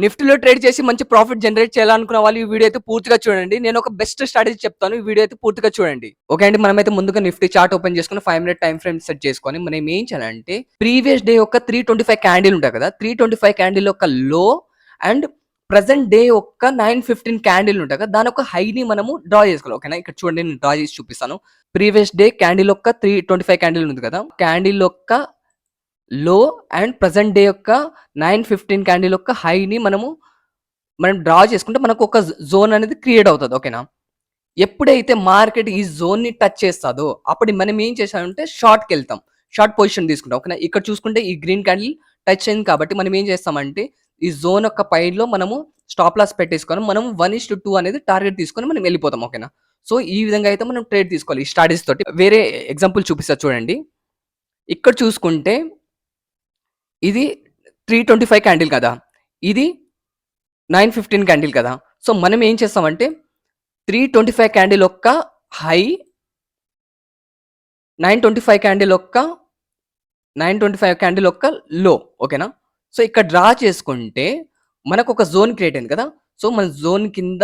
నిఫ్టీలో ట్రేడ్ చేసి మంచి ప్రాఫిట్ జనరేట్ చేయాలనుకున్న వాళ్ళు ఈ వీడియో అయితే పూర్తిగా చూడండి. నేను ఒక బెస్ట్ స్ట్రాటజీ చెప్తాను. ఈ వీడియో అయితే పూర్తిగా చూడండి. ఓకే అండి. మనమైతే ముందుగా నిఫ్టీ చార్ట్ ఓపెన్ చేసుకొని 5 మినిట్ టైమ్ ఫ్రేమ్ సెట్ చేసుకొని మనం ఏం చేయాలంటే ప్రీవియస్ డే యొక్క 325 క్యాండిల్ ఉంటాయి కదా, 325 క్యాండిల్ యొక్క లో అండ్ ప్రెసెంట్ డే యొక్క 915 క్యాండిల్ ఉంటాయి కదా, దాని ఒక హైని మనము డ్రా చేసుకోవాలి. ఓకేనా, ఇక్కడ చూడండి నేను డ్రా చేసి చూపిస్తాను. ప్రీవియస్ డే క్యాండిల్ యొక్క 325 క్యాండిల్ ఉంది కదా, క్యాండిల్ యొక్క లో అండ్ ప్రెసెంట్ డే యొక్క 915 క్యాండిల్ యొక్క హైని మనం డ్రా చేసుకుంటే మనకు ఒక జోన్ అనేది క్రియేట్ అవుతుంది. ఓకేనా, ఎప్పుడైతే మార్కెట్ ఈ జోన్ ని టచ్ చేస్తుందో అప్పుడు మనం ఏం చేసామంటే షార్ట్ కి వెళ్తాం, షార్ట్ పొజిషన్ తీసుకుంటాం. ఓకేనా, ఇక్కడ చూసుకుంటే ఈ గ్రీన్ క్యాండిల్ టచ్ అయింది కాబట్టి మనం ఏం చేస్తామంటే ఈ జోన్ యొక్క పైలో మనము స్టాప్ లాస్ పెట్టేసుకొని మనం 1:2 అనేది టార్గెట్ తీసుకొని మనం వెళ్ళిపోతాం. ఓకేనా, సో ఈ విధంగా అయితే మనం ట్రేడ్ తీసుకోవాలి ఈ స్ట్రాటజీ తోటి. వేరే ఎగ్జాంపుల్ చూపిస్తా చూడండి. ఇక్కడ చూసుకుంటే ఇది 325 క్యాండిల్ కదా, ఇది 915 క్యాండిల్ కదా. సో మనం ఏం చేస్తామంటే 325 క్యాండిల్ యొక్క హై, 925 క్యాండిల్ యొక్క 925 క్యాండిల్ యొక్క లో. ఓకేనా, సో ఇక్కడ డ్రా చేసుకుంటే మనకు ఒక జోన్ క్రియేట్ అయింది కదా. సో మన జోన్ కింద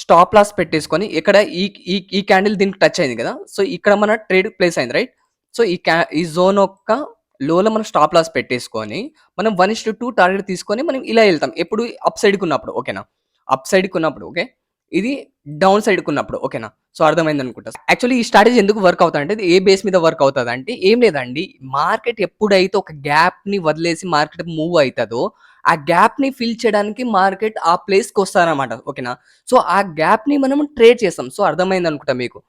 స్టాప్ లాస్ పెట్టేసుకొని ఇక్కడ ఈ ఈ ఈ క్యాండిల్ దీనికి టచ్ అయింది కదా, సో ఇక్కడ మన ట్రేడ్ ప్లేస్ అయింది రైట్. సో ఈ జోన్ యొక్క లోలో మనం స్టాప్ లాస్ పెట్టేసుకొని మనం 1:2 టార్గెట్ తీసుకొని మనం ఇలా వెళ్తాం. ఎప్పుడు అప్ సైడ్కి ఉన్నప్పుడు. ఓకేనా, అప్ సైడ్కి ఉన్నప్పుడు. ఓకే, ఇది డౌన్ సైడ్కి ఉన్నప్పుడు. ఓకేనా, సో అర్థమైంది అనుకుంటా. యాక్చువల్లీ ఈ స్ట్రాటజీ ఎందుకు వర్క్ అవుతుంది అంటే ఏ బేస్ మీద వర్క్ అవుతుంది అంటే ఏం లేదండి, మార్కెట్ ఎప్పుడైతే ఒక గ్యాప్ ని వదిలేసి మార్కెట్ మూవ్ అవుతుందో ఆ గ్యాప్ ని ఫిల్ చేయడానికి మార్కెట్ ఆ ప్లేస్కి వస్తారనమాట. ఓకేనా, సో ఆ గ్యాప్ ని మనం ట్రేడ్ చేస్తాం. సో అర్థమైంది అనుకుంటా మీకు.